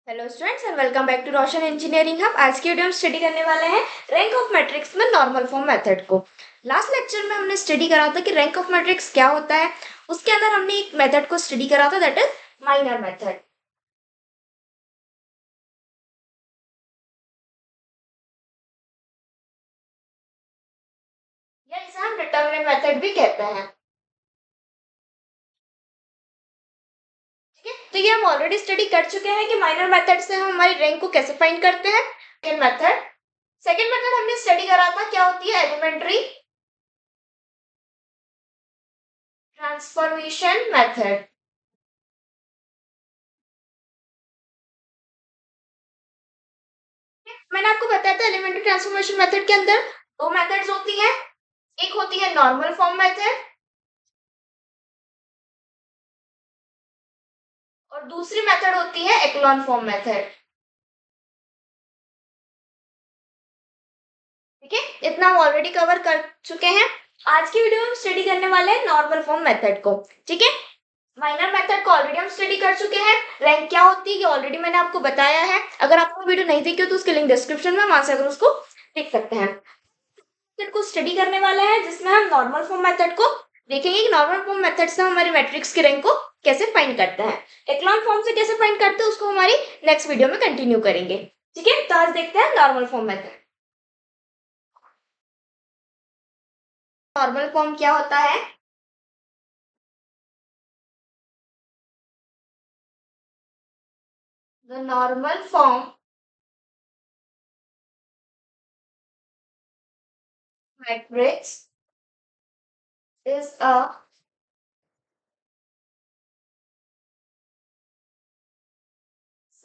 Hello students and welcome back to Roshan engineering hub. आज की video हम स्टडी करने वाले हैं रैंक ऑफ मैट्रिक्स में नॉर्मल फॉर्म मेथड को। लास्ट लेक्चर में हमने स्टडी करा था कि रैंक ऑफ मैट्रिक्स क्या होता है। उसके अंदर हमने एक मेथड को स्टडी करा था, दैट इज माइनर मेथड। या इसे हम डिटरमिनेंट मेथड भी कहते हैं। ठीक है, तो ये हम ऑलरेडी स्टडी कर चुके हैं कि माइनर मेथड से हम हमारी रैंक को कैसे फाइंड करते हैं। सेकेंड मेथड हमने स्टडी करा था, क्या होती है एलिमेंट्री ट्रांसफॉर्मेशन मेथड। मैंने आपको बताया था एलिमेंट्री ट्रांसफॉर्मेशन मेथड के अंदर दो मेथड्स होती हैं। एक होती है नॉर्मल फॉर्म मेथड और दूसरी मेथड होती है एक्लॉन फॉर्म मेथड। ठीक है, इतना हम ऑलरेडी कवर कर चुके हैं। आज की वीडियो में हम स्टडी करने वाले हैं नॉर्मल फॉर्म मेथड को। ठीक है, माइनर मेथड को ऑलरेडी हम स्टडी कर चुके हैं। रैंक क्या होती है ये ऑलरेडी मैंने आपको बताया है। अगर आपको वीडियो नहीं देखी हो तो उसके लिंक डिस्क्रिप्शन में, वहां से अगर उसको देख सकते हैं। मेथड को स्टडी करने वाले हैं जिसमें हम नॉर्मल फॉर्म मेथड को देखेंगे कि नॉर्मल फॉर्म मेथड से हमारे मैट्रिक्स की रैंक को कैसे फाइंड करते हैं। एक्लॉन फॉर्म से कैसे फाइंड करते हैं उसको हमारी नेक्स्ट वीडियो में कंटिन्यू करेंगे। ठीक है, तो आज देखते हैं normal form method. Normal form क्या होता है? The normal form matrix is a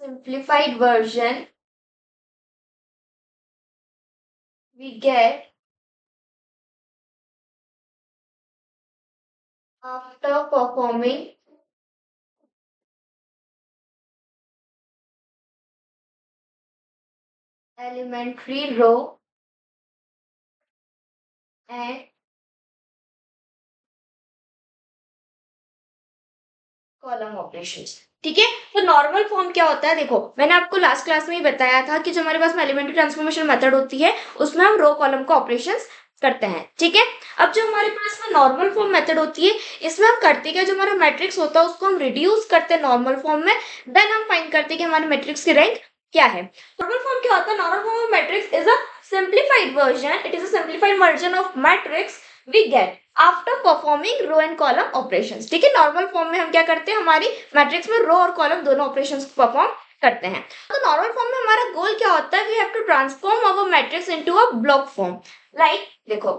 simplified version we get after performing elementary row and column operations. ठीक है, तो नॉर्मल फॉर्म क्या होता है? देखो, मैंने आपको लास्ट क्लास में ही बताया था कि जो हमारे पास में एलिमेंट्री ट्रांसफॉर्मेशन मेथड होती है उसमें हम रो कॉलम का ऑपरेशंस करते हैं। ठीक है, अब जो हमारे पास में नॉर्मल फॉर्म मेथड होती है इसमें हम करते क्या, जो हमारा मैट्रिक्स होता है उसको हम रिड्यूस करते हैं नॉर्मल फॉर्म में, देन हम फाइंड करते हैं कि हमारे मैट्रिक्स की रैंक क्या है। नॉर्मल फॉर्म क्या होता है? Normal form of matrix is a simplified version, it is a simplified version of matrix we get after performing row and column operations. ठीक है, नॉर्मल फॉर्म में हम क्या करते हैं, हमारी मैट्रिक्स में रो और कॉलम दोनों ऑपरेशंस को परफॉर्म करते हैं। तो नॉर्मल फॉर्म में हमारा गोल क्या होता है? We have to transform our matrix into a block form. Like देखो,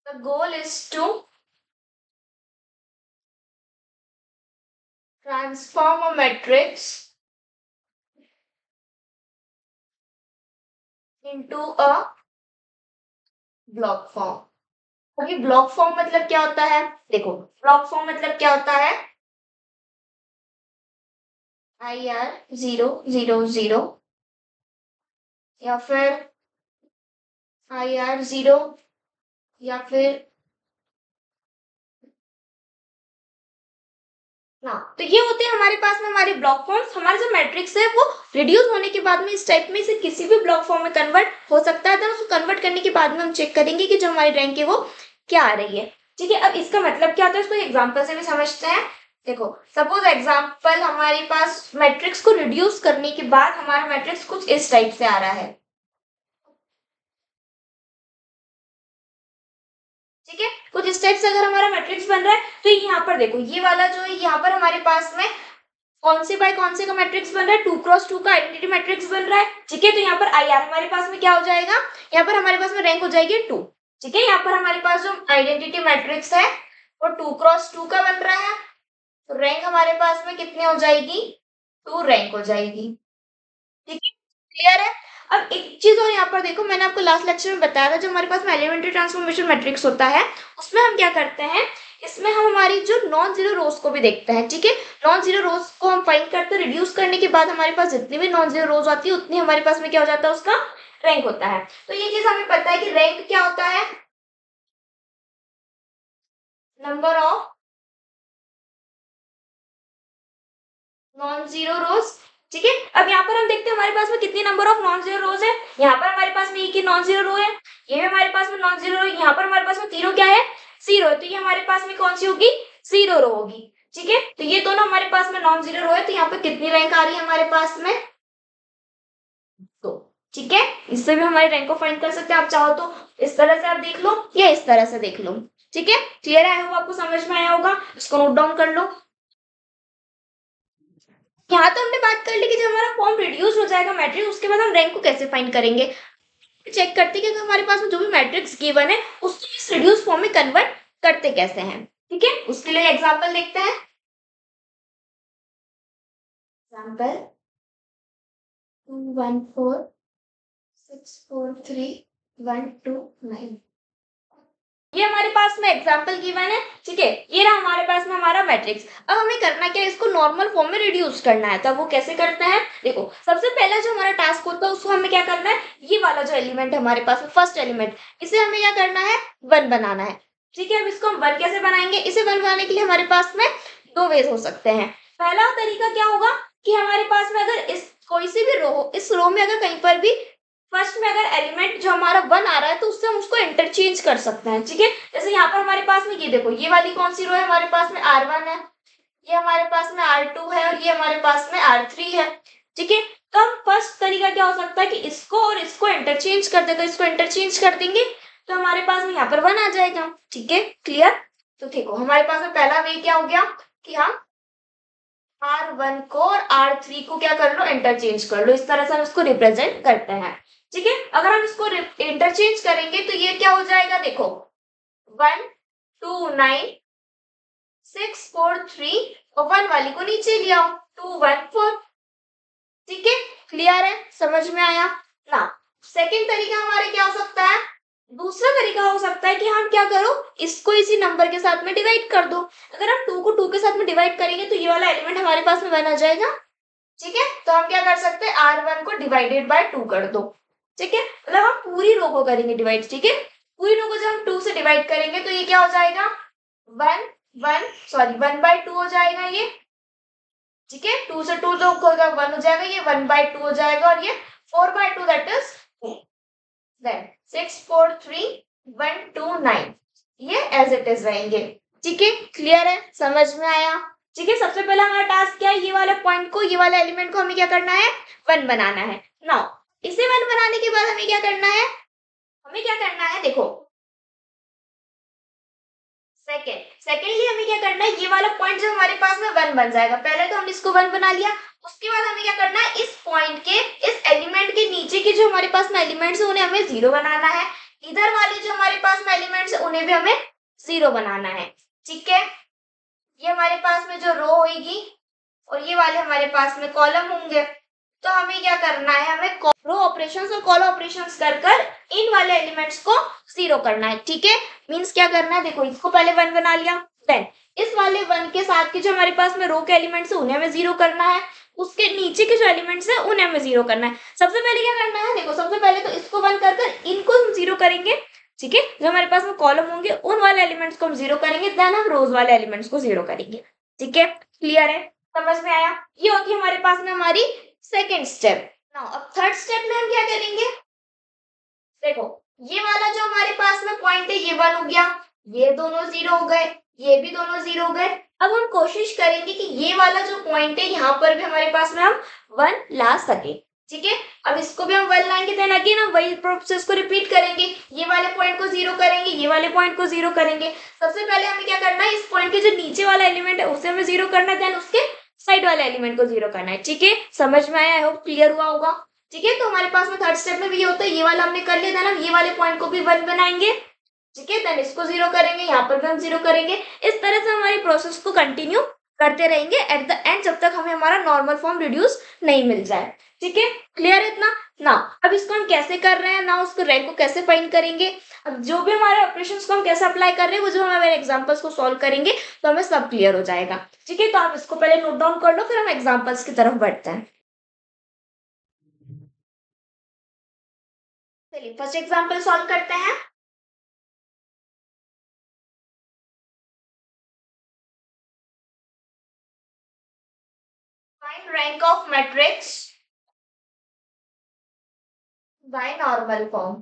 the goal is to transform a matrix into a block form. क्योंकि ब्लॉक फॉर्म मतलब क्या होता है? देखो, ब्लॉक फॉर्म मतलब क्या होता है? IR 0 0 0 या फिर IR 0 या फिर ना, तो ये होते हैं हमारे पास में हमारे ब्लॉक फॉर्म्स। हमारा जो मैट्रिक्स है वो रिड्यूस होने के बाद में इस टाइप में से किसी भी ब्लॉक फॉर्म में कन्वर्ट हो सकता है। देन उसको कन्वर्ट करने के बाद में हम चेक करेंगे कि जो हमारी रैंक है वो क्या आ रही है। ठीक है, अब इसका मतलब क्या होता है इसको एग्जाम्पल से भी समझते हैं। देखो, सपोज एग्जाम्पल हमारे पास मैट्रिक्स को रिड्यूस करने के बाद हमारा मैट्रिक्स कुछ इस टाइप से आ रहा है। ठीक है, कुछ इस टाइप से अगर हमारा मैट्रिक्स बन रहा है तो यहाँ पर देखो, ये वाला जो है यहाँ पर हमारे पास में कौन से बाय कौन से का मैट्रिक्स बन रहा है? 2x2 का आइडेंटिटी मैट्रिक्स बन रहा है। ठीक है, तो यहाँ पर आई आर हमारे पास में क्या हो जाएगा? यहाँ पर हमारे पास में रैंक हो जाएगी 2। ठीक है, यहाँ पर हमारे पास जो आइडेंटिटी मैट्रिक्स है वो 2x2 का बन रहा है, तो रैंक हमारे पास में कितनी हो जाएगी? 2 रैंक हो जाएगी। ठीक है, क्लियर है? अब एक चीज और यहाँ पर देखो, मैंने आपको लास्ट लेक्चर में बताया था जो हमारे पास में एलिमेंट्री ट्रांसफॉर्मेशन मैट्रिक्स होता है उसमें हम क्या करते हैं, इसमें हम हमारी जो नॉन जीरो रोज को भी देखते हैं। ठीक है, नॉन जीरो रोज को हम फाइंड करते हैं, रिड्यूस करने के बाद हमारे पास जितनी भी नॉन जीरो रोज आती है उतनी हमारे पास में क्या हो जाता है, उसका रैंक होता है। तो ये चीज हमें पता है कि रैंक क्या होता है? नंबर ऑफ नॉन जीरो रोज। ठीक है, अब यहाँ पर हम देखते हैं हमारे पास में कितनी नंबर ऑफ नॉन जीरो रोज है। यहाँ पर हमारे पास में एक ही नॉन जीरो रो है, ये भी हमारे पास में नॉन जीरो रो है, यहाँ पर हमारे पास में जीरो क्या है, जीरो, तो ये हमारे पास में कौन सी होगी, जीरो रो होगी। ठीक है, तो ये दोनों हमारे पास में नॉन जीरो रो है, तो यहाँ पे कितनी रैंक आ रही है हमारे पास में, तो ठीक है, इससे भी हमारे रैंक को फाइंड कर सकते हैं। आप चाहो तो इस तरह से आप देख लो या इस तरह से देख लो। ठीक है, क्लियर है, आपको समझ में आया होगा, इसको नोट डाउन कर लो। यहाँ तो हमने बात कर ली कि जब हमारा फॉर्म रिड्यूस हो जाएगा मैट्रिक्स, उसके बाद हम रैंक को कैसे फाइंड करेंगे। चेक करते हैं कि अगर हमारे पास में जो भी मैट्रिक्स गिवन है उसको इस रिड्यूस फॉर्म में कन्वर्ट करते कैसे हैं। ठीक है, उसके लिए एग्जांपल देखते हैं। एग्जांपल 2 1 4 6 4 3 1 2 9, ये हमारे पास में एग्जांपल गिवन है। ठीक है, ये रहा हमारे पास में हमारा मैट्रिक्स। अब हमें करना क्या है, इसको नॉर्मल फॉर्म में रिड्यूस करना है। तो वो कैसे करते हैं, देखो सबसे पहला जो हमारा टास्क होता है उसको हमें क्या करना है, ये वाला जो एलिमेंट है हमारे पास में फर्स्ट एलिमेंट, इसे हमें क्या करना है, वन बनाना है। ठीक है, अब इसको हम वन कैसे बनाएंगे, इसे वन बनाने के लिए हमारे पास में दो वेज हो सकते हैं। पहला तरीका क्या होगा कि हमारे पास में अगर इस कोई सी भी रो हो, इस रो में अगर कहीं पर भी फर्स्ट में अगर एलिमेंट जो हमारा वन आ रहा है तो उससे हम उसको इंटरचेंज कर सकते हैं। ठीक है, जैसे यहाँ पर हमारे पास में ये देखो, ये वाली कौन सी रो है, हमारे पास में R1 है, ये हमारे पास में R2 है, और ये हमारे पास में R3 है। ठीक है, तो हम फर्स्ट तरीका क्या हो सकता है कि इसको और इसको इंटरचेंज कर देगा, इसको इंटरचेंज कर देंगे तो हमारे पास में यहाँ पर वन आ जाएगा। ठीक है, क्लियर। तो देखो हमारे पास में पहला वे क्या हो गया कि हम R1 को और R3 को क्या कर लो, इंटरचेंज कर लो, इस तरह से हम इसको रिप्रेजेंट करते हैं। ठीक है, अगर हम इसको इंटरचेंज करेंगे तो ये क्या हो जाएगा, देखो 1 2 9 6 4 3 और 1 वाली को नीचे ले आओ, 2 1 4। ठीक है, क्लियर है, समझ में आया ना। सेकंड तरीका हमारे क्या हो सकता है, दूसरा तरीका हो सकता है कि हम क्या करो, इसको इसी नंबर के साथ में डिवाइड कर दो। अगर हम 2 को 2 के साथ में डिवाइड करेंगे तो ये वाला एलिमेंट हमारे पास में 1 आ जाएगा। ठीक है, तो हम क्या कर सकते हैं, R1 को डिवाइडेड बाय 2 कर दो। ठीक है, मतलब हम पूरी रो को करेंगे डिवाइड। ठीक है, पूरी रो को जब हम 2 से डिवाइड करेंगे तो ये क्या हो जाएगा, 1/2 हो जाएगा ये। ठीक है, 2 से 2 जो होगा 1 हो जाएगा, ये 1/2 हो जाएगा, और ये 4/2 दैट इज देन 6 4 3 1 2 9, ये एज इट इज रहेंगे। ठीक है, क्लियर है, समझ में आया। ठीक है, सबसे पहला हमारा टास्क क्या है, ये वाले पॉइंट को, ये वाले एलिमेंट को हमें क्या करना है, वन बनाना है। नाउ इसे वन बनाने के बाद हमें क्या करना है, हमें क्या करना है, देखो सेकेंडली हमें क्या करना है, ये वाला पॉइंट जो हमारे पास में वन बन जाएगा, पहले तो हमने इसको वन बना लिया, उसके बाद हमें क्या करना है, इस पॉइंट के इस एलिमेंट के नीचे के जो हमारे पास में एलिमेंट्स है उन्हें हमें जीरो बनाना है, इधर वाले जो हमारे पास में एलिमेंट्स है उन्हें भी हमें जीरो बनाना है। ठीक है, ये हमारे पास में जो रो होगी और ये वाले हमारे पास में कॉलम होंगे, तो हमें क्या करना है, हमें रो ऑपरेशंस और कॉलम ऑपरेशंस कर कर इन वाले एलिमेंट्स को जीरो करना है। ठीक है, मींस क्या करना है, देखो इसको पहले वन बना लिया, देन इस वाले वन के साथ के जो हमारे पास में रो के एलिमेंट्स है उन्हें हमें जीरो करना है, उसके नीचे के जो एलिमेंट्स है उन्हें हमें जीरो करना है। सबसे पहले क्या करना है, देखो सबसे पहले तो इसको वन कर कर इनको हम जीरो करेंगे। ठीक है, जो हमारे पास में कॉलम होंगे उन वाले एलिमेंट्स को हम जीरो करेंगे, देन हम रोज वाले एलिमेंट्स को जीरो करेंगे। ठीक है, क्लियर है, समझ में आया। ये होगी हमारे पास में हमारी सेकेंड स्टेप। नाउ अब थर्ड स्टेप में हम क्या करेंगे, देखो ये वाला जो हमारे पास में पॉइंट है ये वन हो गया, ये दोनों जीरो हो गए, ये भी दोनों जीरो हो गए। अब हम कोशिश करेंगे कि ये वाला जो पॉइंट है यहाँ पर भी हमारे पास में हम वन ला सके। ठीक है, अब इसको भी हम वन लाएंगे, देन अगेन हम वही प्रोसेस को रिपीट करेंगे, ये वाले पॉइंट को जीरो करेंगे, ये वाले पॉइंट को जीरो करेंगे। सबसे पहले हमें क्या करना है, इस पॉइंट के जो नीचे वाला एलिमेंट है उसे हमें जीरो करना है, देन उसके साइड वाले एलिमेंट को जीरो करना है। ठीक है, समझ में आया, आई होप क्लियर हुआ होगा। ठीक है, तो हमारे पास में थर्ड स्टेप में भी ये होता है, ये वाला हमने कर लिया, देन हम ये वाले पॉइंट को भी वन बनाएंगे। ठीक है, देन इसको जीरो करेंगे, यहाँ पर भी हम जीरो करेंगे। इस तरह से हमारी प्रोसेस को कंटिन्यू करते रहेंगे एट द एंड, जब तक हमें हमारा नॉर्मल फॉर्म रिड्यूस नहीं मिल जाए। ठीक है, क्लियर है इतना ना। अब इसको हम कैसे कर रहे हैं ना, उसको रैंक को कैसे फाइंड करेंगे, अब जो भी हमारे ऑपरेशंस को हम कैसे अप्लाई कर रहे हैं वो जो हमारे एग्जांपल्स को सॉल्व करेंगे तो हमें सब क्लियर हो जाएगा। ठीक है, तो आप इसको पहले नोट डाउन कर लो, फिर हम एग्जाम्पल्स की तरफ बढ़ते हैं। चलिए फर्स्ट एग्जांपल सॉल्व करते हैं। 1 find rank of matrix by normal form.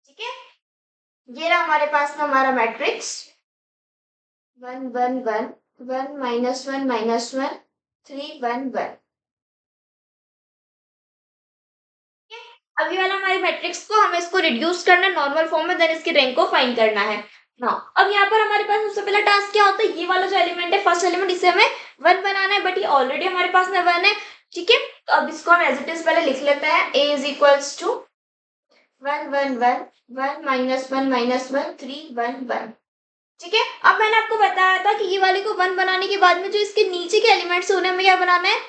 ठीक है, ये रहा हमारे पास में हमारा मैट्रिक्स 1 1 1 1 -1 -1 3 1 1। अभी वाला हमारे मैट्रिक्स को हमें इसको रिड्यूस करना है नॉर्मल फॉर्म में, देन इसकी रैंक को फाइंड करना है ना। अब यहाँ पर हमारे पास सबसे पहला टास्क क्या होता है, ये वाला जो एलिमेंट है फर्स्ट एलिमेंट, इसे हमें 1 बनाना है, बट ये ऑलरेडी हमारे पास में 1 है। ठीक है, तो अब इसको हम एज इट इज पहले लिख लेते हैं, a इज इक्वल्स टू 1 1 1 1 -1 -1 3 1 1। ठीक है, अब मैंने आपको बताया था कि ये वाले को 1 बनाने के बाद में जो इसके नीचे के एलिमेंट्स उन्हें हमें क्या बनाना है,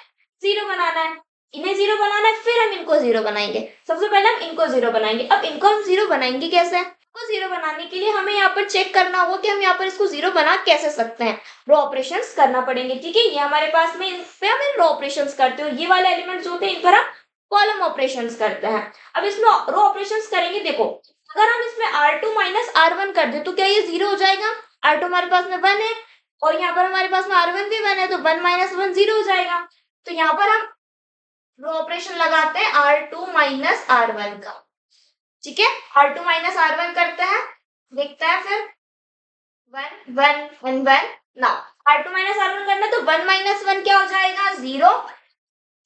0 बनाना है। इन्हें 0 बनाना है, फिर हम इनको 0 बनाएंगे। सबसे पहले हम इनको 0 बनाएंगे। अब इनको हम 0 बनाएंगे कैसे, इनको 0 बनाने के लिए हमें यहाँ पर चेक करना होगा कि हम यहाँ पर इसको 0 बना कैसे सकते हैं। रो ऑपरेशंस करना पड़ेंगे। ठीक है, ये हमारे पास में इन पे हम रो ऑपरेशंस करते हो, ये वाले एलिमेंट्स होते हैं इन पर हम कॉलम ऑपरेशंस करते हैं। अब इसमें रो ऑपरेशंस करेंगे, देखो अगर हम इसमें R2 माइनस R1 कर दे तो क्या ये 0 हो जाएगा। R2 हमारे पास में 1 है और यहाँ पर हमारे पास में R1 भी 1 है, तो 1 माइनस 1 0 हो जाएगा। तो यहाँ पर हम रो ऑपरेशन लगाते हैं R2 माइनस R1 का। ठीक है, R2 माइनस R1 करते हैं, देखते हैं फिर 1 1 1 1 ना। R2 माइनस R1 करना तो 1 माइनस 1 क्या हो जाएगा, 0।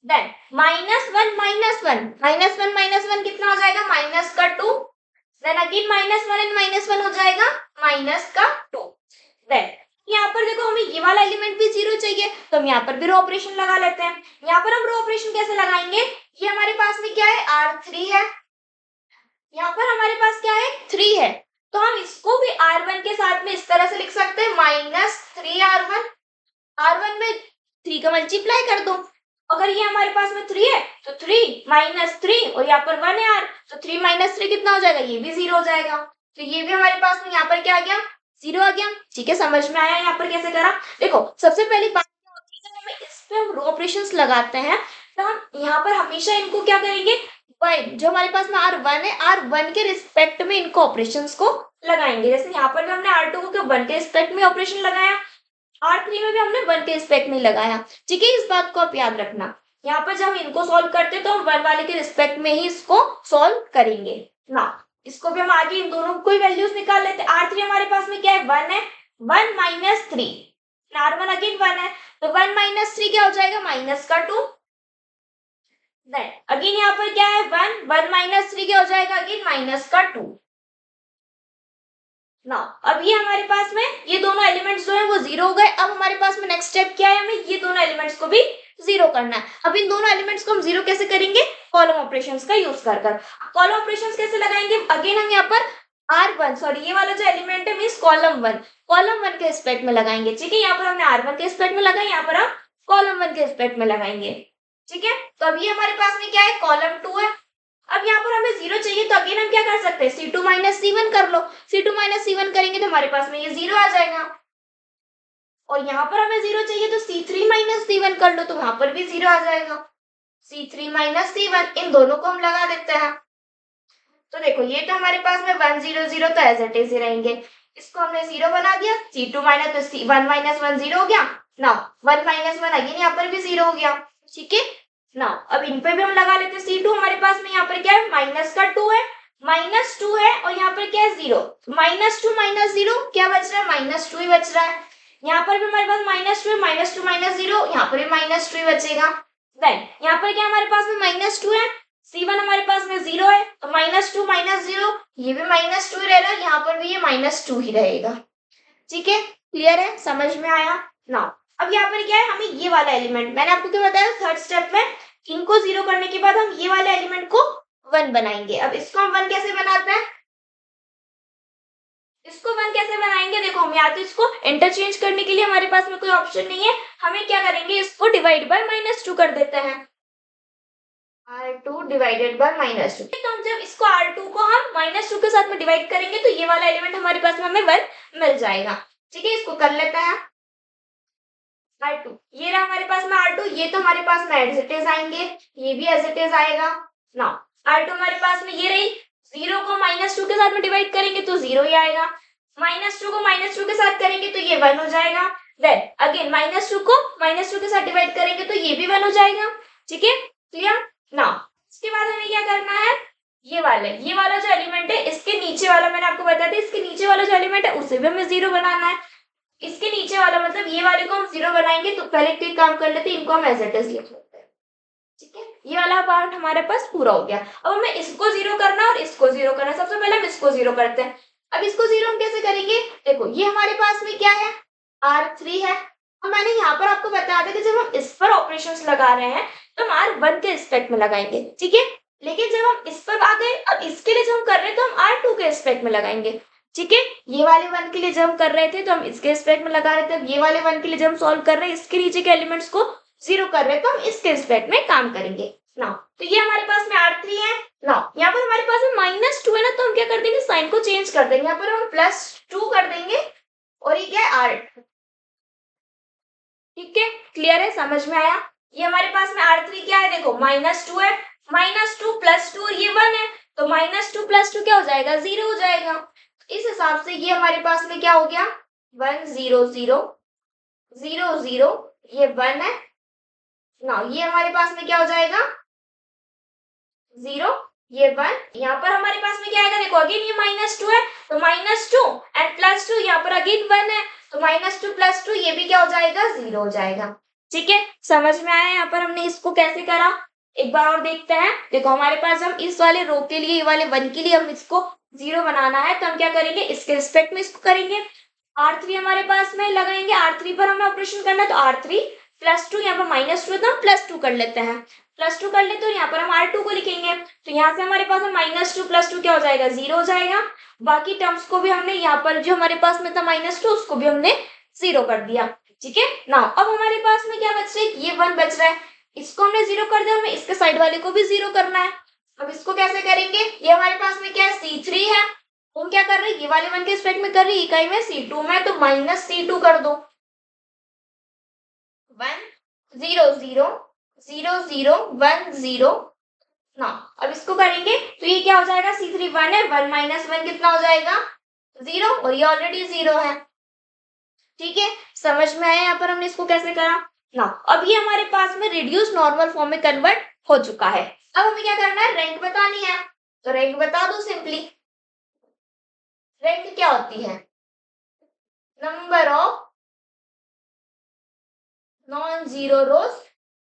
देन -1 -1 -1 कितना हो जाएगा, माइनस का 2। देन अगेन -1 एंड -1 हो जाएगा माइनस का 2। देन यहाँ पर देखो हमें ये वाला एलिमेंट भी 0 चाहिए, तो हम यहाँ पर भी रो ऑपरेशन लगा लेते हैं। यहाँ पर हम रो ऑपरेशन कैसे लगाएंगे, ये हमारे पास में क्या है, R3 है, यहाँ पर हमारे पास क्या है, 3 है, तो हम इसको भी R1 के साथ में इस तरह से लिख सकते हैं, -3R1। R1 में 3 का मल्टीप्लाई कर दो, अगर ये हमारे पास में 3 है तो 3 -3 और यहाँ पर 1 है R, तो 3 -3 कितना हो जाएगा, ये भी 0 हो जाएगा। तो ये भी हमारे पास में यहाँ पर क्या आ गया, 0 आ गया। ठीक है, समझ में आया यहाँ पर कैसे करा। देखो सबसे पहली बात क्या होती है, जब हमें इस पे हम रो ऑपरेशंस लगाते हैं तो हम यहाँ पर हमेशा इनको क्या करेंगे, जो हमारे पास में R1 है, R1 के रिस्पेक्ट में इनको ऑपरेशंस को लगाएंगे। जैसे यहाँ पर भी हमने R2 को 1 के रिस्पेक्ट में ऑपरेशन लगाया, R3 में भी हमने 1 के रिस्पेक्ट में लगाया। ठीक है, इस बात को आप याद रखना। यहाँ पर जब हम इनको सॉल्व करते हैं तो हम 1 वाले के रिस्पेक्ट में ही इसको सॉल्व करेंगे ना। इसको भी हम आगे इन दोनों को ही वैल्यूज निकाल लेते हैं। R3 हमारे पास में क्या है, 1 है, 1 -3, R1 अगेन 1 है, तो 1 -3 क्या हो जाएगा, माइनस का 2। देन अगेन यहाँ पर क्या है, 1 1 -3 क्या हो जाएगा, अगेन माइनस का 2 ना। अब ये हमारे पास में ये दोनों एलिमेंट्स जो है वो 0 हो गए। अब हमारे पास में नेक्स्ट स्टेप क्या है, हमें ये दोनों एलिमेंट्स को भी 0 करना है। अब इन दोनों एलिमेंट्स को हम 0 कैसे करेंगे, कॉलम ऑपरेशंस का यूज कर कर। कॉलम ऑपरेशंस कैसे लगाएंगे, अगेन हम यहाँ पर R1 सॉरी ये वाला जो एलिमेंट है मींस कॉलम 1 के रिस्पेक्ट में लगाएंगे। ठीक है, यहाँ पर हमने R1 के रिस्पेक्ट में लगाया, यहाँ पर हम कॉलम 1 के रिस्पेक्ट में लगाएंगे। ठीक है, तो अब ये हमारे पास में क्या है, कॉलम 2 है। अब यहाँ पर हमें 0 चाहिए, तो अगेन हम क्या कर सकते हैं, C2 - C1 कर लो। C2 - C1 करेंगे तो हमारे पास में ये 0 आ जाएगा। और यहाँ पर हमें 0 चाहिए तो C3 - C1 कर लो, तो वहां पर भी 0 आ जाएगा। C3 - C1 इन दोनों को हम लगा देते हैं। तो देखो ये तो हमारे पास में 1 0 0 तो एज इट इज ही रहेंगे। इसको हमने 0 बना दिया, C2 माइनस तो C1 - 1 0 हो गया ना। 1 - 1 अगेन यहाँ पर भी 0 हो गया। ठीक है ना, अब इन पे भी हम लगा लेते हैं। C2 हमारे पास में यहाँ पर क्या है, माइनस का 2 है, -2 है और यहाँ पर क्या है, 0। -2 - 0 क्या बच रहा है, -2 ही बच रहा है। यहाँ पर भी हमारे पास -2 है, -2 - 0 यहाँ पर भी -2 ही बचेगा। देन यहाँ पर क्या हमारे पास में -2 है, C1 हमारे पास में 0 है, तो -2 - 0 ये भी -2 ही रहेगा, यहाँ पर भी ये -2 ही रहेगा। ठीक है, क्लियर है, समझ में आया ना। अब यहाँ पर क्या है, हमें ये वाला एलिमेंट मैंने आपको क्या बताया, थर्ड स्टेप में इनको 0 करने के बाद हम ये वाले एलिमेंट को 1 बनाएंगे। अब इसको हम 1 कैसे बनाते हैं, इसको 1 कैसे बनाएंगे, देखो हम या तो इसको इंटरचेंज करने के लिए हमारे पास में कोई ऑप्शन नहीं है, हमें क्या करेंगे, इसको डिवाइड बाय -2 कर देते हैं। R2 डिवाइडेड बाय -2, तो हम जब इसको R2 को हम -2 के साथ में डिवाइड करेंगे तो ये वाला एलिमेंट हमारे पास में हमें 1 मिल जाएगा। ठीक है, इसको कर लेते हैं। R2 ये रहा हमारे पास में R2, ये तो हमारे पास में एज इट इज आएंगे, ये भी एज इट इज आएगा ना। R2 हमारे पास में ये रही, 0 को -2 के साथ में डिवाइड करेंगे तो 0 ही आएगा, -2 को -2 के साथ करेंगे तो ये 1 हो जाएगा। देन अगेन -2 को -2 के साथ डिवाइड करेंगे तो ये भी 1 हो जाएगा। ठीक है, क्लियर। नाउ इसके बाद हमें क्या करना है, ये वाला जो एलिमेंट है इसके नीचे वाला, मैंने आपको बताया था इसके नीचे वाला जो एलिमेंट है उसे भी हमें 0 बनाना है। इसके नीचे वाला मतलब ये वाले को हम 0 बनाएंगे, तो पहले एक काम कर लेते हैं, इनको हम एज इट इज लिख लेते हैं। ठीक है, ये वाला पार्ट हमारे पास पूरा हो गया। अब हमें इसको 0 करना है और इसको 0 करना है। सबसे पहले हम इसको 0 करते हैं। अब इसको 0 हम कैसे करेंगे, देखो ये हमारे पास में क्या है, R3 है। अब मैंने यहाँ पर आपको बताया था कि जब हम इस पर ऑपरेशंस लगा रहे हैं तो हम R1 के रिस्पेक्ट में लगाएंगे। ठीक है, लेकिन जब हम इस पर आ गए, अब इसके लिए जो हम कर रहे हैं तो हम R2 के रिस्पेक्ट में लगाएंगे। ठीक है, ये वाले 1 के लिए जब हम कर रहे थे तो हम इसके रिस्पेक्ट में लगा रहे थे। अब ये वाले 1 के लिए जब हम सॉल्व कर रहे हैं, इसके नीचे के एलिमेंट्स को 0 कर रहे हैं तो हम इसके रिस्पेक्ट में काम करेंगे। नाउ तो ये हमारे पास में R3 है। नाउ यहाँ पर हमारे पास में -2 है ना, तो हम क्या कर देंगे, साइन को चेंज कर देंगे। यहाँ पर हम +2 कर देंगे और ये क्या है, 8। ठीक है, क्लियर है, समझ में आया। ये हमारे पास में R3 क्या है, देखो -2 है, -2 + 2 और ये 1 है, तो -2 + 2 क्या हो जाएगा, 0 हो जाएगा। इस हिसाब से ये हमारे पास में क्या हो गया, 1 0 0 0 0, ये 1 है ना, ये हमारे पास में क्या हो जाएगा, 0, ये 1। यहाँ पर हमारे पास में क्या आएगा, देखो अगेन ये -2 है, तो -2 एंड +2, यहाँ पर अगेन 1 है, तो -2 + 2 ये भी क्या हो जाएगा, 0 हो जाएगा। ठीक है, समझ में आया यहाँ पर हमने इसको कैसे करा, एक बार और देखते हैं। देखो हमारे पास हम इस वाले रो के लिए, ये वाले 1 के लिए हम इसको 0 बनाना है, तो हम क्या करेंगे, इसके रिस्पेक्ट में इसको करेंगे। R3 हमारे पास में लगाएंगे, R3 पर हमें ऑपरेशन करना है, तो R3 + 2, यहाँ पर -2 है तो हम +2 कर लेते हैं, +2 कर लेते हैं, यहाँ पर हम R2 को लिखेंगे, तो यहाँ से हमारे पास -2 + 2 क्या हो जाएगा, 0 हो जाएगा। बाकी टर्म्स को भी हमने यहाँ पर जो हमारे पास में था -2, उसको भी हमने 0 कर दिया। ठीक है, नाउ अब हमारे पास में क्या बच रहा है, ये 1 बच रहा है, इसको हमने 0 कर दिया, हमें इसके साइड वाले को भी 0 करना है। अब इसको कैसे करेंगे, ये हमारे पास में क्या है, C3 है, हम क्या कर रहे हैं, ये वाले 1 के रिस्पेक्ट में कर रही है, इकाई में C2 में, तो -C2 कर दो, 1 0 0 0 0 1 0 ना। अब इसको करेंगे तो ये क्या हो जाएगा, C3 1 है, 1 - 1 कितना हो जाएगा, 0, और ये ऑलरेडी 0 है। ठीक है, समझ में आया यहाँ पर हमने इसको कैसे करा ना। अब ये हमारे पास में रिड्यूस नॉर्मल फॉर्म में कन्वर्ट हो चुका है। अब हमें क्या करना है, रैंक बतानी है, तो रैंक बता दो सिंपली। रैंक क्या होती है, नंबर ऑफ नॉन जीरो रोज,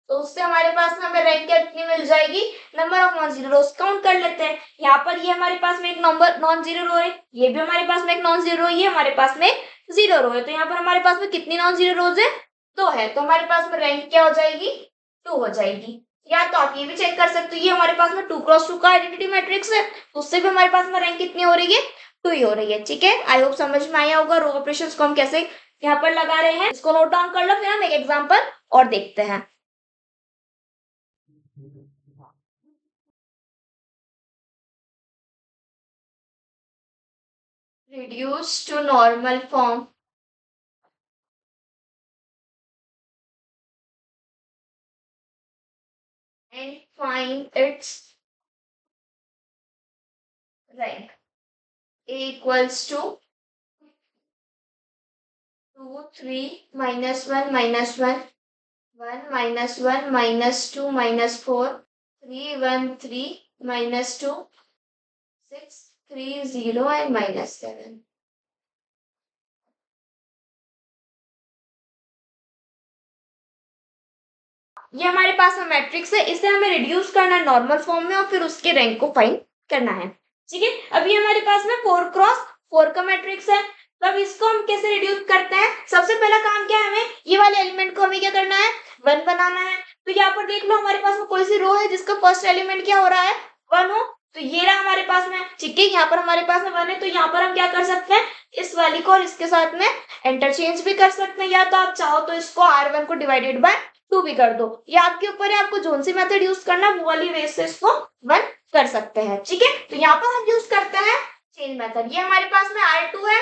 तो उससे हमारे पास में हमें रैंक कितनी मिल जाएगी, number of non zero rose. Count कर लेते हैं, यहाँ पर ये हमारे पास में एक नंबर नॉन जीरो रो है, ये भी हमारे पास में एक नॉन जीरो रो, ये हमारे पास में जीरो रो है, तो यहाँ पर हमारे पास में कितनी नॉन जीरो रोज है, 2 है, तो हमारे पास में रैंक क्या हो जाएगी, 2 हो जाएगी। या तो आप ये भी चेक कर सकते हो, ये हमारे पास में 2 क्रॉस 2 का आइडेंटिटी मैट्रिक्स है, तो उससे भी हमारे पास में रैंक कितनी हो रही है, 2 ही हो रही है। ठीक है, आई होप समझ में आया होगा रो ऑपरेशंस को हम कैसे यहाँ पर लगा रहे हैं। इसको नोट डाउन कर लो, फिर हम एक एग्जांपल और देखते हैं। Reduce to normal form and find its rank. A equals to 2 3 -1 -1 1 -1 -2 -4 3 1 3 -2 6 3 0 and -7। ये हमारे पास में मैट्रिक्स है, इसे हमें रिड्यूस करना है नॉर्मल फॉर्म में और फिर उसके रैंक को फाइंड करना है। ठीक है, अभी हमारे पास में 4 क्रॉस 4 का मैट्रिक्स है, तो अब इसको हम कैसे रिड्यूस करते हैं। सबसे पहला काम क्या है, हमें ये वाले एलिमेंट को हमें क्या करना है, 1 बनाना है। तो यहाँ पर देख लो हमारे पास में कोई सी रो है जिसका फर्स्ट एलिमेंट क्या हो रहा है, 1 हो, तो ये रहा हमारे पास में। ठीक है, यहाँ पर हमारे पास में 1 है, तो यहाँ पर हम क्या कर सकते हैं, इस वाली को और इसके साथ में इंटरचेंज भी कर सकते हैं, या तो आप चाहो तो इसको R1 को डिवाइडेड बाय 2 भी कर दो, ये आपके ऊपर है, आपको जोन सी मेथड यूज करना, वो वाली वे से इसको 1 कर सकते हैं। ठीक है, तो यहाँ पर हम यूज करते हैं चेंज मेथड। ये हमारे पास में R2 है,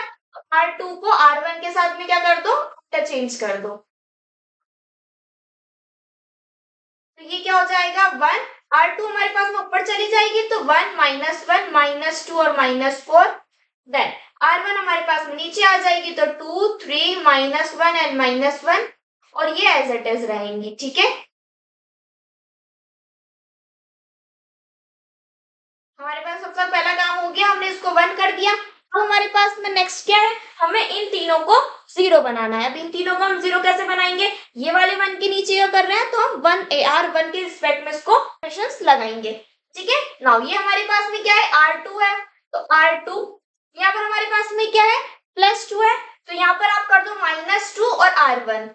R2 को R1 के साथ में क्या कर दो, इंटरचेंज कर दो, तो ये क्या हो जाएगा, 1। R2 हमारे पास में ऊपर चली जाएगी, तो 1 -1 -2 और -4, देन R1 हमारे पास में नीचे आ जाएगी तो 2, 3, -1 एंड -1 और ये एज इट इज रहेंगी। ठीक है, हमारे पास सबसे पहला काम हो गया, हमने इसको 1 कर दिया। अब हमारे पास में नेक्स्ट क्या है, हमें इन तीनों को 0 बनाना है। अब इन तीनों को हम 0 कैसे बनाएंगे, ये वाले 1 के नीचे ये कर रहे हैं तो हम 1 R1 के रिस्पेक्ट में इसको ऑपरेशंस लगाएंगे। ठीक है, नाउ ये हमारे पास में क्या है, R2 है तो R2, यहाँ पर हमारे पास में क्या है, +2 है तो यहाँ पर आप कर दो -2 और R1।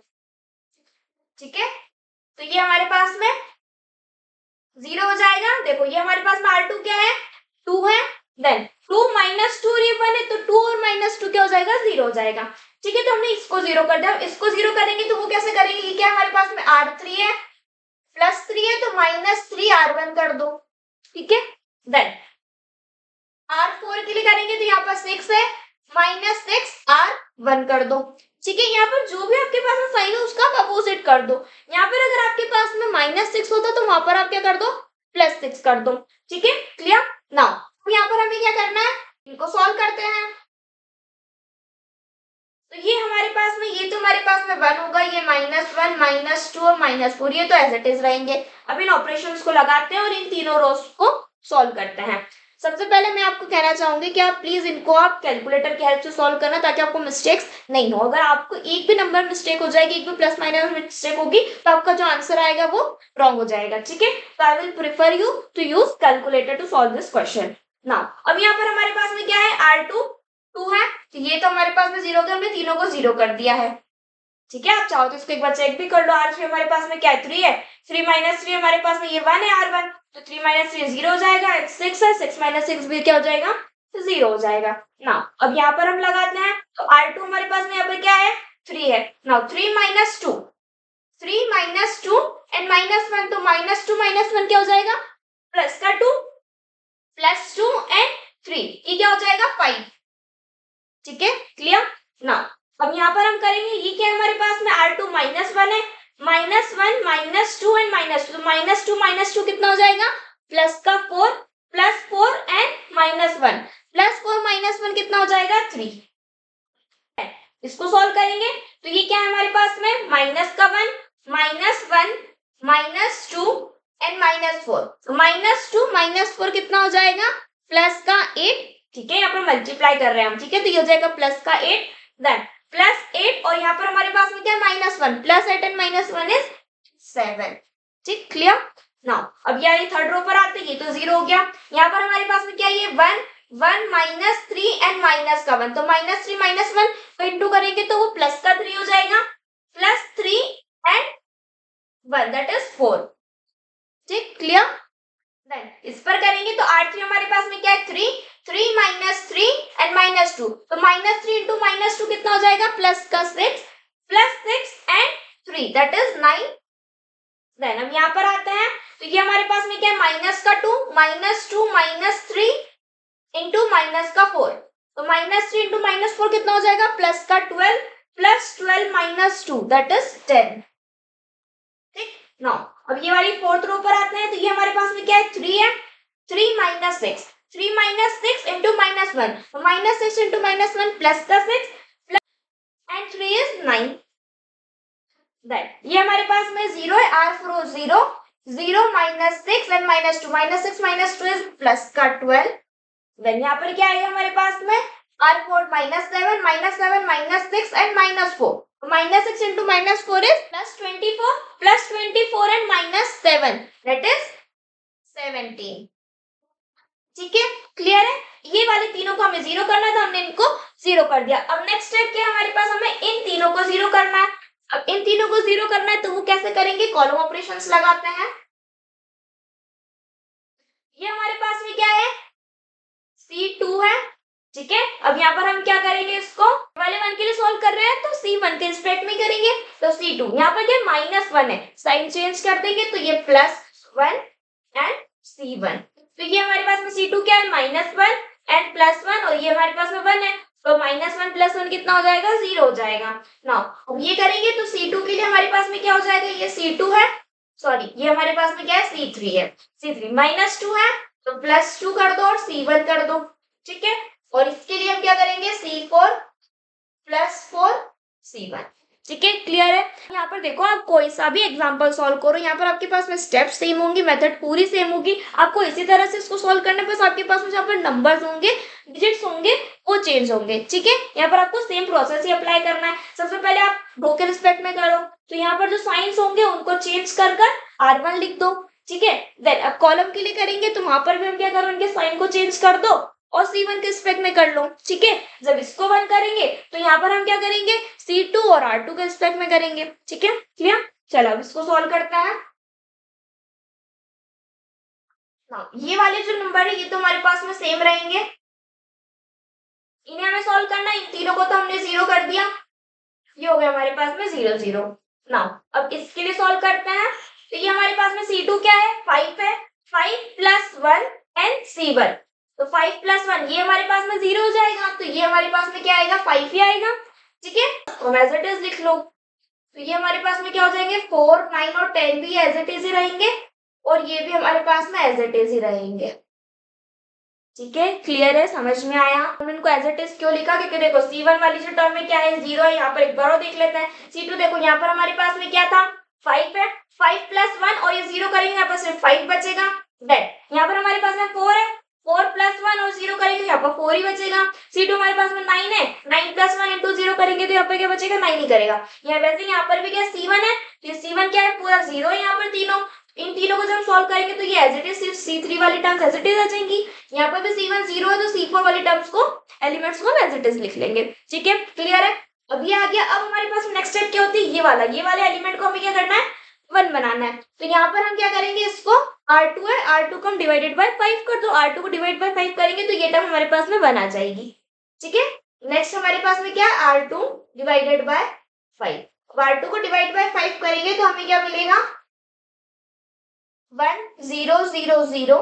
ठीक है, तो ये हमारे पास में 0 हो जाएगा। देखो ये हमारे पास में R2 क्या है, 2 है, देन 2 -2 1 है तो 2 और -2 क्या हो जाएगा, 0 हो जाएगा। ठीक है, तो हमने इसको 0 कर दिया। इसको 0 करेंगे तो वो कैसे करेंगे, ये क्या हमारे पास में R3 है, +3 है तो -3 R1 कर दो। ठीक है, देन R4 के लिए करेंगे तो यहाँ पर 6 है, -6 R1 कर दो। ठीक है, यहाँ पर जो भी आपके पास में साइन है उसका आप अपोजिट कर दो। यहाँ पर अगर आपके पास में -6 होता तो वहां पर आप क्या कर दो, +6 कर दो। ठीक है, क्लियर। नाउ यहाँ पर हमें क्या करना है, इनको सॉल्व करते हैं। तो ये हमारे पास में, ये तो हमारे पास में 1 होगा, ये -1 -2 और -4 ये तो एज इट इज रहेंगे। अब इन ऑपरेशंस को लगाते हैं और इन तीनों रोज को सॉल्व करते हैं। सबसे पहले मैं आपको कहना चाहूंगी कि आप प्लीज इनको आप कैलकुलेटर की हेल्प से सॉल्व करना ताकि आपको मिस्टेक्स नहीं हो। अगर आपको एक भी नंबर मिस्टेक हो जाएगी, एक भी प्लस माइनस मिस्टेक होगी तो आपका जो आंसर आएगा वो रॉन्ग हो जाएगा। ठीक है, तो I will prefer you to use calculator to solve this question. Now अब यहाँ पर हमारे पास में क्या है, R2 2 है तो ये तो हमारे पास में 0 के हमने तीनों को 0 कर दिया है। ठीक है, आप चाहो तो इसको एक बार चेक भी कर लो। R3 हमारे पास में क्या है, 3 है, 3 -3 हमारे पास में ये 1 है R1 तो 3 -3 0 हो जाएगा। 6 है, 6 -6 भी क्या हो जाएगा, 0 हो जाएगा। नाउ अब यहाँ पर हम लगाते हैं तो R2 हमारे पास में यहाँ पर क्या है, 3 है। नाउ 3 -2 एंड -1 तो -2 -1 क्या हो जाएगा, प्लस का 2 +2 एंड 3 ये क्या हो जाएगा 5। ठीक है, क्लियर। नाउ अब यहाँ पर हम करेंगे, ये क्या है हमारे पास में, R2 -1 है, -1 -2 एंड -2 तो -2 कितना हो जाएगा, प्लस का 4 +4 एंड -1 +4 -1 कितना हो जाएगा 3। इसको सॉल्व करेंगे तो ये क्या है हमारे पास में, -1 -2 एंड -4 तो -2 -4 कितना हो जाएगा, प्लस का 8। ठीक है, यहाँ पर मल्टीप्लाई कर रहे हैं हम। ठीक है, तो ये हो जाएगा प्लस का 8 देन +8 और यहाँ पर हमारे पास में क्या है, -1 +8 एंड -1 इज 7। ठीक, क्लियर। नाउ अब ये थर्ड रो पर आते हैं, ये तो 0 हो गया। यहाँ पर हमारे पास में क्या है, ये 1 -3 एंड -1 तो -3 -1 को इंटू करेंगे तो वो प्लस का 3 हो जाएगा, +3 एंड 1 दैट इज 4। ठीक, क्लियर। देन इस पर करेंगे तो R3 हमारे पास में क्या है, 3 -3 एंड -2 तो -3 इंटू -2 कितना हो जाएगा, प्लस का 6 एंड 3 दैट इज 9। देन हम यहाँ पर आते हैं तो ये हमारे पास में क्या है, माइनस का 2 -3 इंटू -4 तो -3 इंटू -4 कितना हो जाएगा, प्लस का 12 -2 दैट इज 10। ठीक, नाउ अब ये वाली फोर्थ रो पर आते हैं तो ये हमारे पास में क्या है, 3 है, 3 -6 इंटू -1 तो -6 इंटू -1 प्लस का 6 एंड 3 इज 9। दैट ये हमारे पास में 0 है, R4 0 -6 एंड -2 -6 -2 इज प्लस का 12। देन यहाँ पर क्या है हमारे पास में, R4 -7 -6 and -4 -6 into -4 is +24 and -7 that is 17। ठीक है, क्लियर है। ये वाले तीनों को हमें 0 करना था, हमने इनको 0 कर दिया। अब नेक्स्ट स्टेप क्या है हमारे पास, हमें इन तीनों को 0 करना है। अब इन तीनों को 0 करना है तो वो कैसे करेंगे, कॉलम ऑपरेशंस लगाते हैं। ये हमारे पास में क्या है, C2 है। ठीक है, अब यहाँ पर हम क्या करेंगे, इसको वाले 1 के लिए सॉल्व कर रहे हैं तो C1 के रिस्पेक्ट में करेंगे तो C2 यहाँ पर क्या -1 है, साइन चेंज कर देंगे तो ये +1 एंड C1 तो ये हमारे पास में C2 क्या है, -1 एंड +1 और ये हमारे पास में 1 है तो -1 + 1 कितना हो जाएगा, 0 हो जाएगा। नाउ अब ये करेंगे तो C2 के लिए हमारे पास में क्या हो जाएगा, ये C2 है, सॉरी ये हमारे पास में क्या है, C3 है। C3 -2 है तो +2 कर दो और C1 कर दो। ठीक है, और इसके लिए हम क्या करेंगे, C4 प्लस 4C1। ठीक है, क्लियर है। यहाँ पर देखो, आप कोई सा भी एग्जांपल सॉल्व करो, यहाँ पर आपके पास में स्टेप सेम होंगी, मेथड पूरी सेम होगी, आपको इसी तरह से इसको सॉल्व करने पर आपके पास में जहाँ पर नंबर्स होंगे, डिजिट्स होंगे, वो चेंज होंगे। ठीक है, यहाँ पर आपको सेम प्रोसेस ही अप्लाई करना है। सबसे पहले आप रो के रिस्पेक्ट में करो, तो यहाँ पर जो साइंस होंगे उनको चेंज कर R1 लिख दो। ठीक है, देन अब कॉलम के लिए करेंगे तो वहां पर भी हम क्या करो, उनके साइन को चेंज कर दो और C1 के रिस्पेक्ट में कर लो। ठीक है, जब इसको 1 करेंगे तो यहाँ पर हम क्या करेंगे, C2 और R2 के रिस्पेक्ट में करेंगे। ठीक है, क्लियर। चलो अब इसको सॉल्व करते हैं। ये वाले जो नंबर है ये तो हमारे पास में सेम रहेंगे, इन्हें हमें सॉल्व करना है। इन तीनों को तो हमने 0 कर दिया, ये हो गया हमारे पास में 0 0। नाउ अब इसके लिए सॉल्व करते हैं। तो ये हमारे पास में C2 क्या है, 5 है, 5 प्लस 1 एंड C1। तो 5 प्लस 1 ये हमारे पास में 0 हो जाएगा, तो ये हमारे पास में क्या आएगा, 5 ही आएगा। ठीक है, तो एज इट इज लिख लो। तो ये हमारे पास में क्या हो जाएंगे, 4 9 और 10 भी एज इट इज ही रहेंगे, और ये भी हमारे पास में एज इट इज ही रहेंगे। ठीक है, क्लियर है, समझ में आया। हमने इनको एज इट इज क्यों लिखा, क्योंकि देखो C1 वाली जो टर्म में क्या है, 0 है। यहाँ पर एक बार और देख लेते हैं। C2 देखो यहाँ पर हमारे पास में क्या था, 5 है, 5 प्लस 1 और ये 0 करेंगे, यहाँ पर सिर्फ 5 बचेगा। देन यहाँ पर हमारे पास में 4 है, 4 प्लस 1 और 0 करेंगे, यहाँ पर 4 ही बचेगा। C2 हमारे पास में 9 है, 9 प्लस 1 इंटू 0 करेंगे तो यहाँ पर क्या बचेगा, 9 ही करेगा। यहाँ वैसे यहाँ पर भी क्या C1 है, तो C1 क्या है, पूरा 0 है यहाँ पर तीनों। इन तीनों को जब सॉल्व करेंगे तो ये एज इट इज सिर्फ C3 वाली टर्म्स एज इट इज आ जाएंगी। यहाँ पर भी C1 0 है, तो C4 वाली टर्म्स को, एलिमेंट्स को एज इट इज लिख लेंगे। ठीक है, क्लियर है। अब ये आ गया। अब हमारे पास नेक्स्ट स्टेप क्या होती है, ये वाले एलिमेंट को हमें क्या करना है, 1 बनाना है। तो यहाँ पर हम क्या करेंगे, इसको R2 है, R2 को हम डिवाइडेड बाय 5 कर दो। R2 को डिवाइड बाय 5 करेंगे तो ये टर्म हमारे पास में 1 आ जाएगी। ठीक है, नेक्स्ट हमारे पास में क्या है, R2 डिवाइडेड बाय 5। R2 को डिवाइड बाय 5 करेंगे तो हमें क्या मिलेगा, 1 0 0 0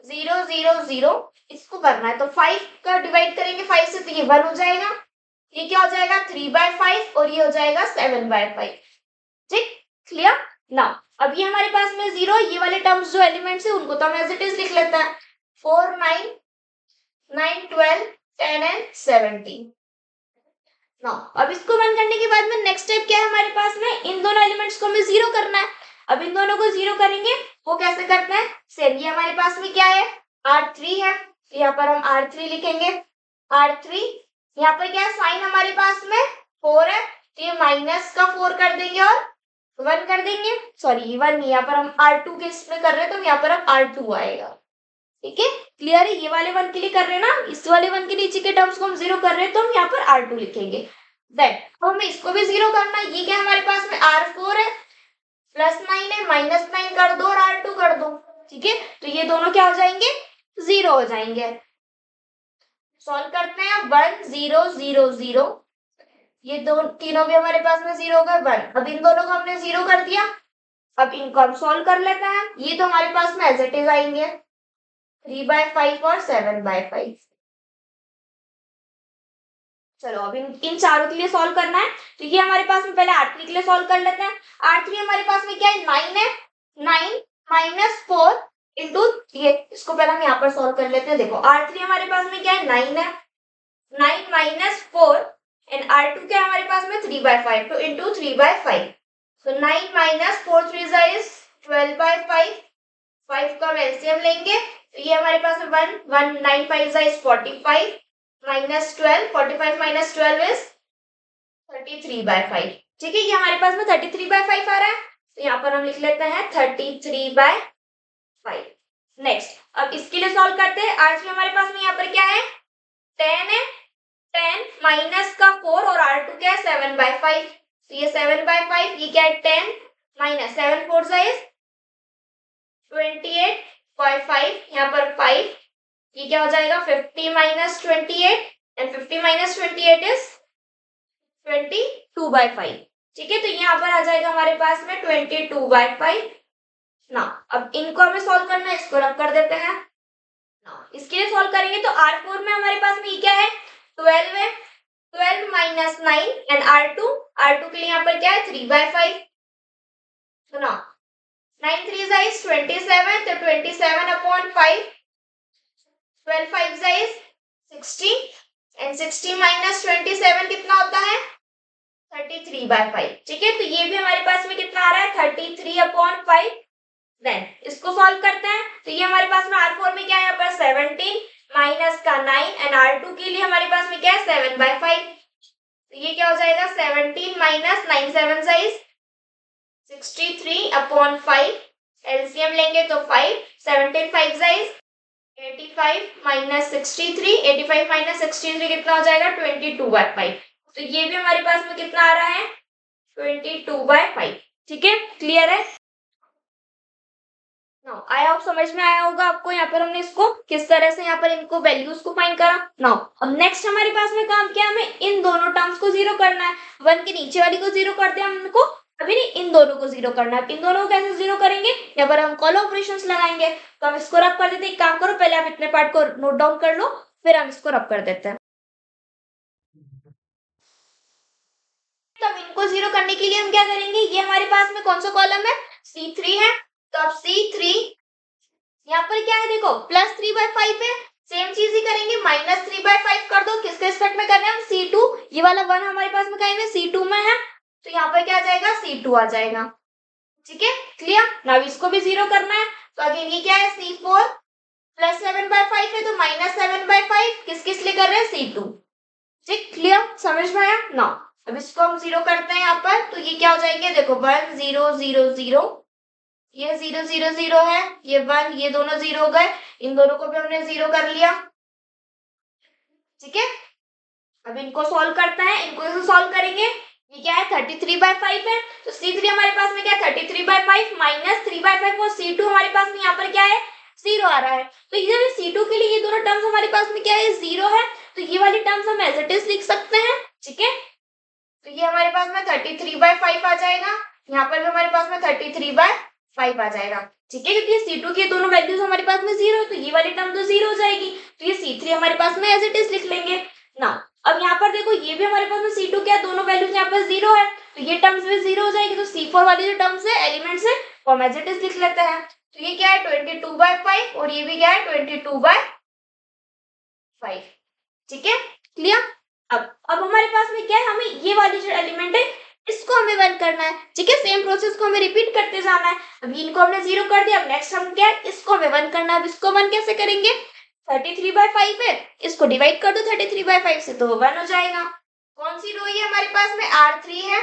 0 0 0। इसको करना है तो 5 का डिवाइड करेंगे 5 से, तो ये 1 हो जाएगा। ये क्या हो जाएगा, 3/5 और ये हो जाएगा 7/5। ठीक, क्लियर। नाउ अब ये हमारे पास में 0, ये वाले टर्म्स जो एलिमेंट्स है उनको तो हम एज इट इज लिख लेते हैं। 4 9 9 12 10 एंड 17। नाउ अब इसको 1 करने के बाद में नेक्स्ट स्टेप क्या है हमारे पास में, इन दोनों एलिमेंट्स को हमें 0 करना है। अब इन दोनों को 0 करेंगे, वो कैसे करते हैं, सेम ये हमारे पास में क्या है, R3 है, तो यहाँ पर हम R3 लिखेंगे। R3 यहाँ पर क्या है, साइन हमारे पास में 4 है, तो ये माइनस का 4 कर देंगे और 1 कर देंगे। सॉरी 1 नहीं, यहाँ पर हम R2 के इसमें कर रहे हैं, तो यहाँ पर अब R2 आएगा। ठीक है, क्लियर है। ये वाले 1 के लिए कर रहे हैं ना, इस वाले 1 के नीचे के टर्म्स को हम 0 कर रहे हैं, तो हम यहाँ पर R2 लिखेंगे। देन अब हमें इसको भी 0 करना है। ये क्या हमारे पास में R4 है, प्लस 9 है, माइनस 9 कर दो और R2 कर दो। ठीक है, तो ये दोनों क्या हो जाएंगे, 0 हो जाएंगे। सॉल्व करते हैं। 1 0 0 0, ये दो तीनों भी हमारे पास में 0 हो गए, 1। अब इन दोनों को हमने 0 कर दिया। अब इनको हम सॉल्व कर लेते हैं। ये तो हमारे पास में एज इट इज आएंगे, 3/5 और 7/5। चलो अब इन चारों के लिए सॉल्व करना है। तो ये हमारे पास में पहले R3 के लिए सॉल्व कर लेते हैं। R3 हमारे पास में क्या है, 9 है, 9 माइनस 4 इंटू, ये इसको पहले हम यहाँ पर सॉल्व कर लेते हैं। देखो R3 हमारे पास में क्या है, 9 है, 9 माइनस 4 एंड R2 क्या है हमारे पास में, 3/5, तो इंटू 3/5। तो 9 माइनस 4 3 इज 12/5, 5 का एलसीएम लेंगे तो ये हमारे पास में 1 1 9 5 इज 45 माइनस 12, 45 माइनस 12 इज 33/5। ठीक है, ये हमारे पास में 33/5 आ रहा है, तो यहाँ पर हम लिख लेते हैं 33/5। नेक्स्ट अब इसके लिए सॉल्व करते हैं। R3 हमारे पास में यहाँ पर क्या है, 10 है, 10 माइनस का 4 और R2 क्या है, 7/5, तो ये 7/5, ये क्या है 10 माइनस 7 4 इज 28/5, यहाँ पर 5, ये क्या हो जाएगा 50 माइनस 28 एंड 50 माइनस 28 इज 22/5। ठीक है, तो यहाँ पर आ जाएगा हमारे पास में 22/5 ना। अब इनको हमें सॉल्व करना है, इसको रब कर देते हैं ना। इसके लिए सॉल्व करेंगे तो R4 में हमारे पास में ये क्या है, 12 है, 12 माइनस 9 एंड R2 के लिए यहाँ पर क्या है 3/5, तो ना 9 3 is 27, तो 27/5, 12 5 is 60 एंड 60 माइनस 27 कितना होता है 33/5। ठीक है, तो ये भी हमारे पास में कितना आ रहा है 33/5। देन इसको सॉल्व करते हैं, तो ये हमारे पास में R4 में क्या है यहाँ पर 17 माइनस का 9 एंड R2 के लिए हमारे पास में क्या है 7/5। तो ये क्या हो जाएगा 17 माइनस 9 7 साइज 63/5। एलसीएम लेंगे तो 5 17 5 साइज 85 माइनस 63 85 माइनस 63 कितना हो जाएगा 22/5। तो ये भी हमारे पास में कितना आ रहा है 22/5। ठीक है, क्लियर है। नाउ आई होप समझ में आया होगा आपको। यहाँ पर हमने इसको किस तरह से यहाँ पर इनको वैल्यूज को फाइंड करा। नाउ अब नेक्स्ट हमारे पास में काम क्या, हमें इन दोनों टर्म्स को जीरो करना है। 1 के नीचे वाली को जीरो करते हैं हमको, अभी नहीं इन दोनों को जीरो करना है। इन दोनों को कैसे जीरो करेंगे, यहाँ पर हम कॉल ऑपरेशंस लगाएंगे। तो हम इसको रब कर देते हैं। एक काम करो, पहले आप इतने पार्ट को नोट डाउन कर लो, फिर हम इसको रब कर देते हैं। तो अब इनको जीरो करने के लिए हम क्या करेंगे, ये हमारे पास में कौन सा कॉलम है C3 है। तो अब C3 यहाँ पर क्या है देखो +3/5 है, सेम चीज ही करेंगे -3/5 कर दो। किसके रिस्पेक्ट में कर रहे हैं हम C2, ये वाला 1 हमारे पास में कहीं में C2 में है, तो यहाँ पर क्या आ जाएगा C2 आ जाएगा। ठीक है, क्लियर। नाउ इसको भी जीरो करना है, तो अगेन ये क्या है C4 +7/5 है, तो -7/5 किस किस लिए कर रहे हैं C2। ठीक, क्लियर, समझ में आया। नाउ अब इसको हम जीरो करते हैं यहाँ पर, तो ये क्या हो जाएंगे देखो 1 0 0 0, ये 0 0 0 है, ये 1, ये दोनों जीरो हो गए, इन दोनों को भी हमने जीरो कर लिया। ठीक है, अब इनको सॉल्व करते हैं। इनको कैसे सॉल्व करेंगे, ये क्या है 33/5 है, तो C3 हमारे पास में क्या है 33/5 माइनस 3/5 और C2 हमारे पास में यहाँ पर क्या है 0 आ रहा है। तो ये C2 के लिए ये दोनों टर्म्स हमारे पास में क्या है 0 है, तो ये वाली टर्म्स हम एज इट इज लिख सकते हैं। ठीक है, तो ये हमारे पास में 33/5 आ जाएगा, यहाँ पर भी हमारे पास में 33/5 आ जाएगा। ठीक है, क्योंकि C2 की दोनों वैल्यूज हमारे पास में 0 है, तो ये वाली टर्म तो 0 हो जाएगी, तो ये C3 हमारे पास में एज इट इज लिख लेंगे ना। अब यहाँ पर देखो ये भी हमारे पास में C2 क्या दोनों वैल्यूज यहाँ पर 0 है, तो ये टर्म्स भी 0 हो जाएगी। तो C4 वाली जो टर्म्स है एलिमेंट्स है वो हम एज इट इज लिख लेते हैं। तो ये क्या है 22/5 और ये भी क्या है 22/5। ठीक है, क्लियर। अब हमारे पास में क्या है, हमें ये वाली जो एलिमेंट है इसको हमें 1 करना है। ठीक है, सेम प्रोसेस को हमें रिपीट करते जाना है। अभी इनको हमने 0 कर दिया, अब नेक्स्ट हम क्या है इसको हमें 1 करना है। अब इसको 1 कैसे करेंगे, 33/5 है, इसको डिवाइड कर दो 33/5 से, तो 1 हो जाएगा। कौन सी रो ये हमारे पास में R3 है,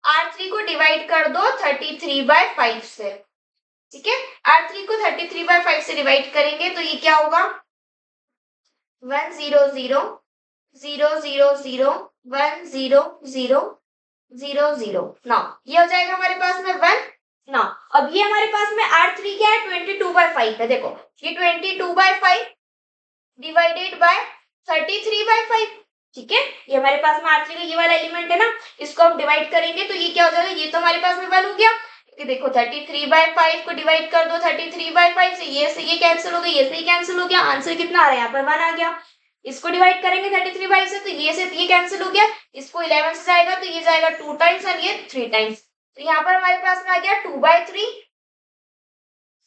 R3 को डिवाइड कर दो 33/5 से। ठीक है, R3 को 33/5 से डिवाइड करेंगे तो ये क्या होगा 1 0 0 0 0 0 1 0 0 0 0। ना ये हो जाएगा हमारे पास में 1 ना। अब ये हमारे पास में R3 क्या है 22/5 है, देखो ये 22/5 डिवाइडेड बाय 33/5। ठीक है, ये हमारे पास में R3 का ये वाला एलिमेंट है ना, इसको हम डिवाइड करेंगे तो ये क्या हो जाएगा, ये तो हमारे पास में 1 हो गया, क्योंकि देखो 33/5 को डिवाइड कर दो 33/5 से ये कैंसिल हो गया, ये से ही कैंसिल हो गया, आंसर कितना आ रहा है यहाँ पर 1 आ गया। इसको डिवाइड करेंगे 33/5 से, तो ये से ये कैंसिल हो गया, इसको 11 से जाएगा तो ये जाएगा 2 टाइम्स और ये 3 टाइम्स, तो यहाँ पर हमारे पास में आ गया 2/3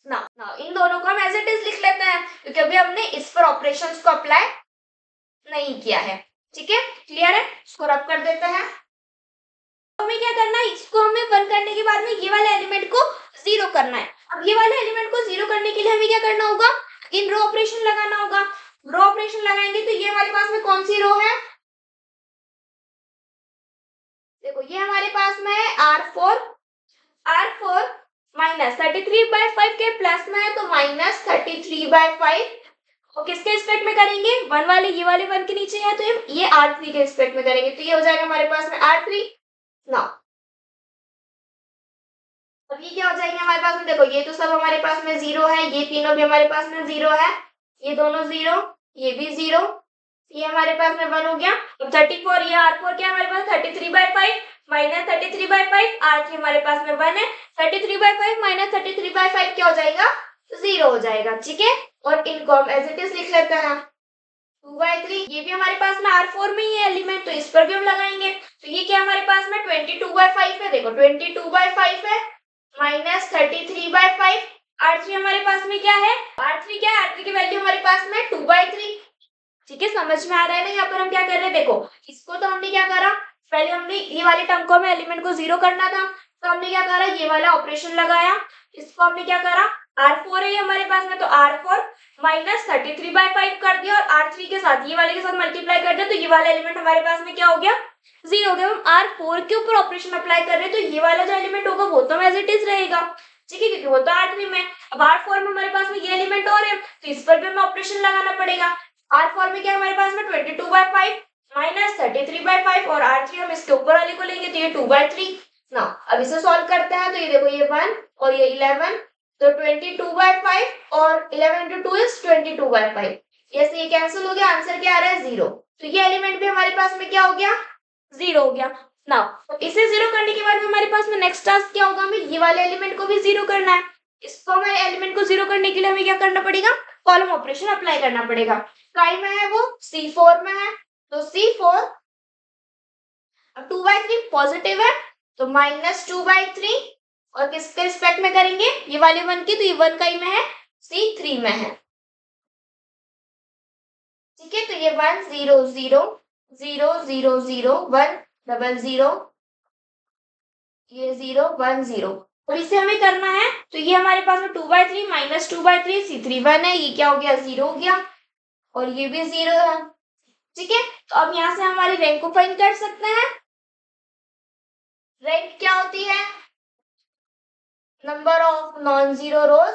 ना। इन दोनों को हम एज इट इज लिख लेते हैं, क्योंकि अभी हमने इस पर ऑपरेशंस को अप्लाई नहीं किया है। ठीक है, क्लियर है, इसको रब कर देते हैं। तो हमें क्या करना है, इसको हमें 1 करने के बाद में ये वाले एलिमेंट को 0 करना है। अब ये वाले एलिमेंट को 0 करने के लिए हमें क्या करना होगा, इन रो ऑपरेशन लगाना होगा। रो ऑपरेशन लगाएंगे तो ये हमारे पास में कौन सी रो है, देखो ये हमारे पास में है R4 माइनस 33/5 के प्लस में है, तो -33/5 और किसके रिस्पेक्ट में करेंगे 1 वाले, ये वाले 1 के नीचे है तो ये R3 के रिस्पेक्ट में करेंगे, तो ये हो जाएगा हमारे पास में R3 ना। अब ये क्या हो जाएंगे हमारे पास में, देखो ये तो सब हमारे पास में 0 है, ये तीनों भी हमारे पास में 0 है, ये दोनों 0, ये भी 0, ये हमारे पास में 1 हो गया। अब 34 ये R4 क्या हमारे पास 33/5 माइनस 33/5, R3 हमारे पास में 1 है, 33/5 माइनस 33/5 क्या हो जाएगा 0 हो जाएगा। ठीक है, और इनको हम एज इट इज लिख लेते हैं 2/3। ये भी हमारे पास में R4 में ही है एलिमेंट, तो इस पर भी हम लगाएंगे। तो ये क्या हमारे पास में 22/5 है, देखो 22/5 है माइनस 33/5, R3 हमारे पास में क्या है, R3 क्या है, R3 की वैल्यू हमारे पास में 2/3। ठीक है, समझ में आ रहा है ना। यहाँ पर हम क्या कर रहे हैं, देखो इसको तो हमने क्या करा, पहले हमने ये वाले टर्म को हमें एलिमेंट को 0 करना था, तो हमने क्या करा, ये वाला ऑपरेशन लगाया। इसको हमने क्या करा, R4 है हमारे पास में, तो R4 माइनस 33/5 कर दिया और R3 के साथ ये वाले के साथ मल्टीप्लाई कर दिया, तो ये वाला एलिमेंट हमारे पास में क्या हो गया, 0 हो गया। हम R4 के ऊपर ऑपरेशन अप्लाई कर रहे हैं, तो ये वाला जो एलिमेंट होगा वो तो एज इट इज रहेगा, ठीक है, क्योंकि वो तो R3 में। अब R4 में हमारे पास में ये एलिमेंट और है, तो इस पर भी हमें ऑपरेशन लगाना पड़ेगा। R4 में क्या हमारे पास में 22/5 माइनस 33/5 और R3 हम इसके ऊपर वाले को लेंगे, तो ये 2/3 ना। अब इसे सॉल्व करते हैं, तो ये देखो ये 1 और ये 11, तो 22/5 और 11 into 2 is 22/5। ऐसे ये कैंसिल हो गया, आंसर क्या आ रहा है 0। तो ये एलिमेंट भी हमारे पास में क्या हो गया, 0 हो गया ना। तो इसे 0 करने के बाद हमारे पास में नेक्स्ट टास्क क्या होगा, हमें ये वाले एलिमेंट को भी 0 करना है। इसको हमें एलिमेंट को 0 करने के लिए हमें क्या करना पड़ेगा, कॉलम ऑपरेशन अप्लाई करना पड़ेगा। काय में है वो, C4 में है, तो C4 अब 2/3 पॉजिटिव है, तो -2/3 और किसके रिस्पेक्ट में करेंगे, ये वाले 1 की, तो ये 1 कई में है, C3 में है, ठीक है। तो ये 1 0 0 0 0 0 1 0 ये 0 1 0 और इसे हमें करना है, तो ये हमारे पास में 2/3 -2/3 C3 1 है, ये क्या हो गया, 0 हो गया और ये भी 0 है, ठीक है। तो अब यहाँ से हमारी रैंक को फाइंड कर सकते हैं। रैंक क्या होती है, नंबर ऑफ नॉन जीरो रोज।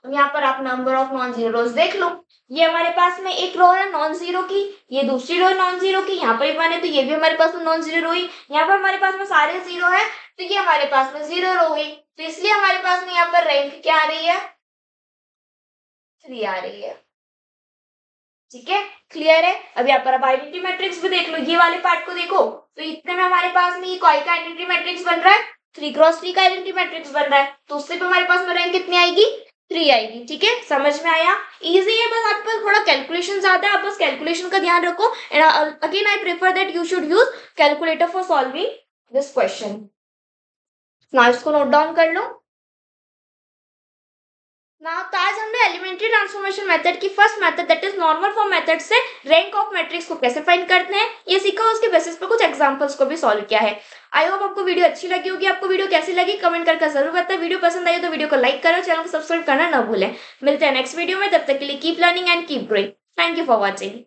यहाँ पर आप नंबर ऑफ नॉन जीरो रोज देख लो, ये हमारे पास में एक रो है नॉन जीरो की, ये दूसरी रो है नॉन जीरो की, यहाँ पर भी 1 है, तो ये भी हमारे पास में नॉन जीरो रो ही, यहाँ पर हमारे पास में सारे 0 है, तो ये हमारे पास में 0 रो हुई, तो इसलिए हमारे पास में यहाँ पर रैंक क्या आ रही है, 3 आ रही है, ठीक है, क्लियर है। अब यहाँ पर अब आइडेंटिटी मैट्रिक्स भी देख लो, ये वाले पार्ट को देखो, तो इतने में हमारे पास में ये कोई का आइडेंटिटी मैट्रिक्स बन रहा है, 3x3 का आइडेंटिटी मैट्रिक्स बन रहा है, तो उससे भी हमारे पास में रैंक कितनी आएगी, 3 आएगी, ठीक है, समझ में आया, इजी है। बस आप पर थोड़ा कैलकुलेशन ज्यादा है, आप बस कैलकुलेशन का ध्यान रखो। And again I prefer that you should use calculator for solving this question. ना इसको नोट डाउन कर लो ना। तो आज हमने एलिमेंट्री ट्रांसफॉर्मेशन मेथड की first method that is normal form method से रैंक ऑफ मैट्रिक्स को कैसे फाइंड करते हैं ये सीखा, उसके बेसिस पे कुछ एग्जांपल्स को भी सॉल्व किया है। आई होप आपको वीडियो अच्छी लगी होगी। आपको वीडियो कैसी लगी कमेंट करके जरूर बताएं। वीडियो पसंद आई तो वीडियो को लाइक करो, चैनल को सब्सक्राइब करना ना भूलें। मिलते हैं नेक्स्ट वीडियो में, तब तक के लिए keep learning and keep growing. Thank you for watching.